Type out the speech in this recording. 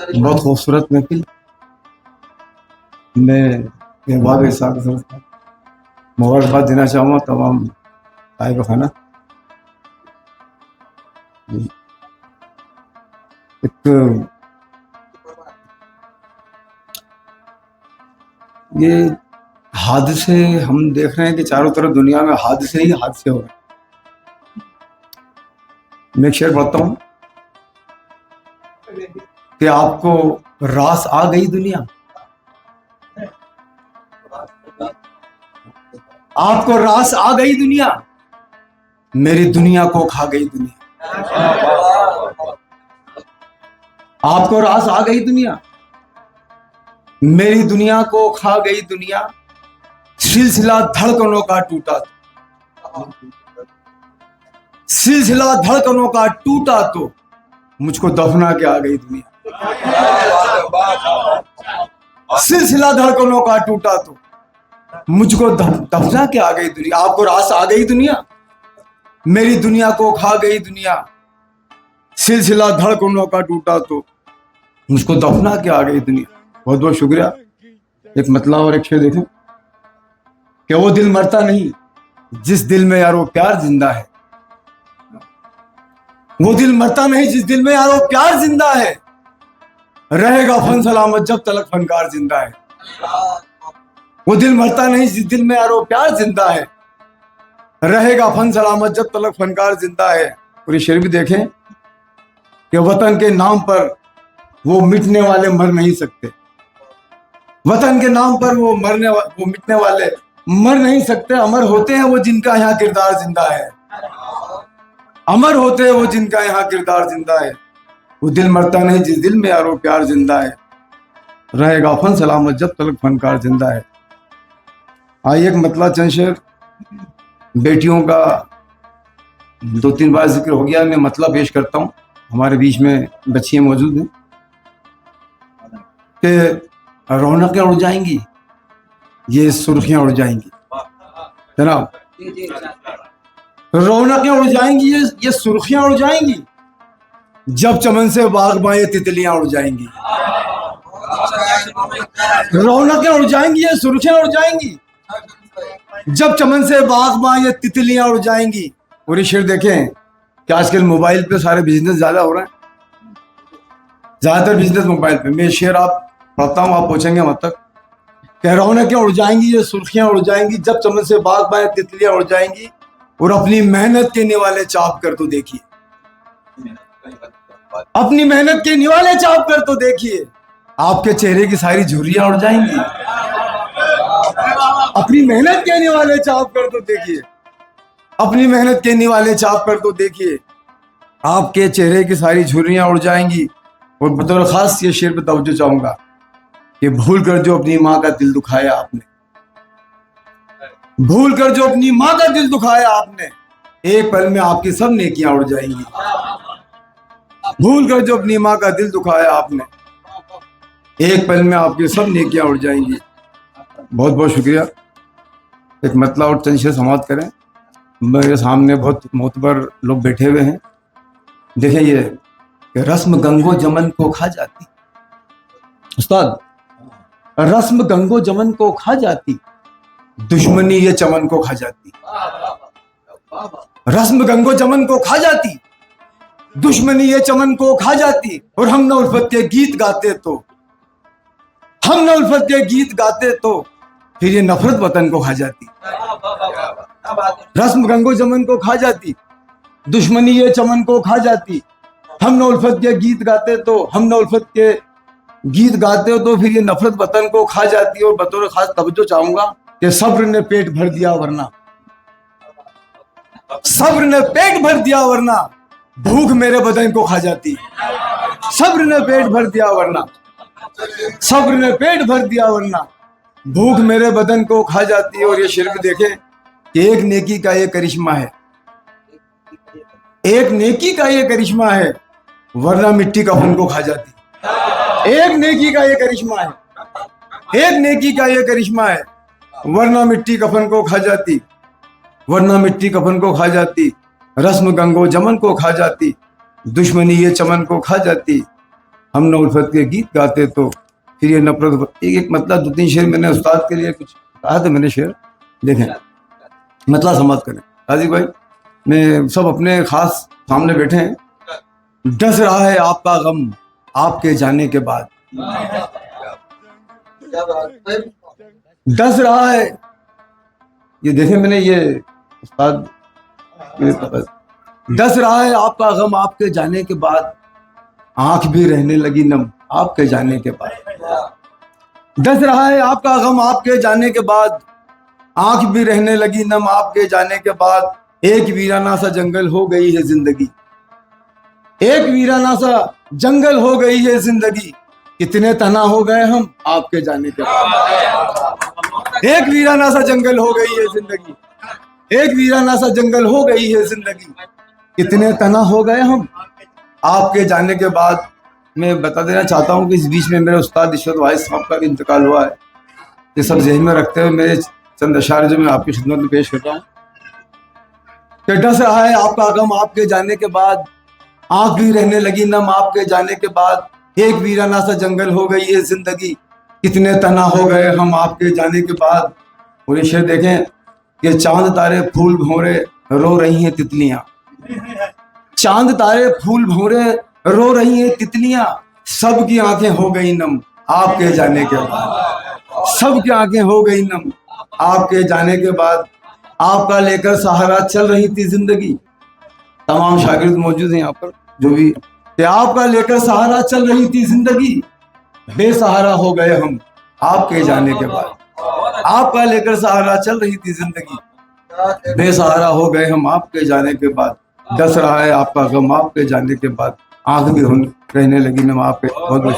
बहुत खूबसूरत महफिल। मैं बाब साहब मुबारकबाद देना चाहूँगा तमाम साहिब खाना। एक ये हादसे हम देख रहे हैं कि चारों तरफ दुनिया में हादसे ही हादसे हो रहे हैं। मैं एक शेर पढ़ता हूँ कि आपको रास आ गई दुनिया, आपको रास आ गई दुनिया, मेरी दुनिया को खा गई दुनिया। आपको रास आ गई दुनिया, मेरी दुनिया को खा गई दुनिया, सिलसिला धड़कनों का टूटा तो, सिलसिला धड़कनों का टूटा तो मुझको दफना के आ गई दुनिया। सिलसिला धड़कनों का टूटा तो मुझको दफना के आ गई दुनिया। आपको रास आ गई दुनिया, मेरी दुनिया को खा गई दुनिया, सिलसिला धड़कनों का टूटा तो मुझको दफना के आ गई दुनिया। बहुत बहुत शुक्रिया। एक मतला और एक शेर देखें कि वो दिल मरता नहीं जिस दिल में यारो प्यार जिंदा है, वो दिल मरता नहीं जिस दिल में यारो प्यार जिंदा है, रहेगा फन सलामत जब तलक फनकार जिंदा है। वो दिल मरता नहीं जिस दिल में यारो प्यार जिंदा है, रहेगा फन सलामत जब तलक फनकार जिंदा है। और ये शेर भी देखें कि वतन के नाम पर वो मिटने वाले मर नहीं सकते, वतन के नाम पर वो मिटने वाले मर नहीं सकते। अमर होते हैं वो जिनका यहाँ किरदार जिंदा है, अमर होते हैं वो जिनका यहाँ किरदार जिंदा है। वो दिल मरता नहीं जिस दिल में यारो प्यार जिंदा है, रहेगा फन सलामत जब तलक फनकार जिंदा है। आइए एक मतला चंद शेर। बेटियों का 2-3 बार जिक्र हो गया, मैं मतला पेश करता हूँ। हमारे बीच में बच्चियां मौजूद हैं कि रौनकें उड़ जाएंगी, ये सुर्खियां उड़ जाएंगी। जनाब, रौनकें उड़ जाएंगी, ये सुर्खियां उड़ जाएंगी, जब चमन से बागबां ये तितलियां उड़ जाएंगी। रौनकें उड़ जाएंगी, ये सुर्खियां उड़ जाएंगी, जब चमन से बागबां ये तितलियां उड़ जाएंगी। और ये शेर देखें कि आजकल मोबाइल पे सारे बिजनेस ज्यादा हो रहे हैं, ज्यादातर बिजनेस मोबाइल पे। मैं शेर आप पढ़ता हूँ, आप पूछेंगे मत तक। कह रौनकें उड़ जाएंगी, ये सुर्खियां उड़ जाएंगी, जब चमन से बागबां ये तितलियां उड़ जाएंगी। और अपनी मेहनत के निवाले चाप कर तो देखिए, अपनी मेहनत के निवाले चाप कर तो देखिए, आपके चेहरे की सारी झुर्रियां उड़ जाएंगी। अपनी मेहनत के निवाले चाप कर तो देखिए, अपनी मेहनत के निवाले चाप कर तो देखिए, आपके चेहरे की सारी झुर्रियां उड़ जाएंगी। और बतौर खास ये शेर पे तवज्जो चाहूंगा कि भूल कर जो अपनी माँ का दिल दुखाया आपने, भूल कर जो अपनी माँ का दिल दुखाया आपने, एक पल में आपकी सब नेकियां उड़ जाएंगी। भूल कर जो अपनी माँ का दिल दुखाया आपने, एक पल में आपकी सब नेकियां उड़ जाएंगी। बहुत बहुत शुक्रिया। एक मतला और चंद शेर समाप्त करें। मेरे सामने बहुत मोतबर लोग बैठे हुए हैं। देखें ये कि रस्म गंगो जमन को खा जाती, उस्ताद, रस्म गंगो जमन को खा जाती, दुश्मनी ये चमन को खा जाती। रस्म गंगो जमन को खा जाती, दुश्मनी ये चमन को खा जाती। और हम न उल्फत के गीत गाते तो, हम न उल्फत के गीत गाते तो फिर ये नफरत वतन को खा जाती। रस्म गंगो जमन को खा जाती, दुश्मनी ये चमन को खा जाती। हम न उल्फत के गीत गाते तो, हम न उल्फत के गीत गाते हो तो फिर ये नफरत वतन को खा जाती। और बतौर खास तवज्जो चाहूंगा कि सब्र ने पेट भर दिया वरना, सब्र ने पेट भर दिया वरना भूख मेरे बदन को खा जाती। सब्र ने पेट भर दिया वरना, सब्र ने पेट भर दिया वरना भूख मेरे बदन को खा जाती। और ये शेर भी देखें कि एक नेकी का ये करिश्मा है, एक नेकी का ये करिश्मा है, वरना मिट्टी कफन को खा जाती। एक नेकी का ये करिश्मा है, एक नेकी का ये करिश्मा है, वरना मिट्टी कफन को खा जाती, वरना मिट्टी कफन को खा जाती। रस्म गंगो जमन को खा जाती, दुश्मनी ये चमन को खा जाती। हम न उल्फत के गीत गाते तो फिर ये नफरत। एक मतलब 2-3 शेर मैंने उस्ताद के लिए कुछ कहा था मैंने शेर, देखें मतलब समझ करें। राजी भाई मैं सब अपने खास सामने बैठे हैं। डस रहा है आपका गम आपके जाने के बाद, डस रहा है। ये देखें मैंने ये उस्ताद डस रहा है आपका गम आपके जाने के बाद, आंख भी रहने लगी नम आपके जाने के बाद। डस रहा है आपका गम आपके जाने के बाद, आंख भी रहने लगी नम आपके जाने के बाद। एक वीराना सा जंगल हो गई है जिंदगी, एक वीराना सा जंगल हो गई है जिंदगी। कितने तना हो गए हम आपके जाने के बाद। एक वीराना सा जंगल हो गई है जिंदगी, एक वीराना सा जंगल हो गई है जिंदगी। कितने तना हो गए हम आपके जाने के बाद। मैं बता देना चाहता हूँ कि इस बीच में मेरे उस्ताद इशरत वाहिद साहब का भी इंतकाल हुआ है। ये सब ज़हन में रखते हुए मेरे चंद अशार जो मैं आपकी खिदमत में पेश करता हूँ कि डस रहा है आपका गम आपके जाने के बाद, आंख भी रहने लगी नम आपके जाने के बाद। एक वीराना सा जंगल हो गई है जिंदगी, कितने तना हो गए हम आपके जाने के बाद। और ये शेर देखें कि चांद तारे फूल भंवरे रो रही हैं तितलियां, चांद तारे फूल भंवरे रो रही हैं तितलियां। सबकी आंखें हो गई नम आपके जाने के बाद, सबकी आंखें हो गई नम आपके जाने के बाद। आपका लेकर सहारा चल रही थी जिंदगी। तमाम शागिर्द मौजूद हैं यहाँ पर जो भी, कि आपका लेकर सहारा चल रही थी जिंदगी, बेसहारा हो गए हम आपके जाने के बाद। आपका लेकर सहारा चल रही थी जिंदगी, बेसहारा हो गए हम आपके जाने के बाद। डस रहा है आपका गम आपके जाने के बाद, आंख भी रहने लगी नम आपके। बहुत बहुत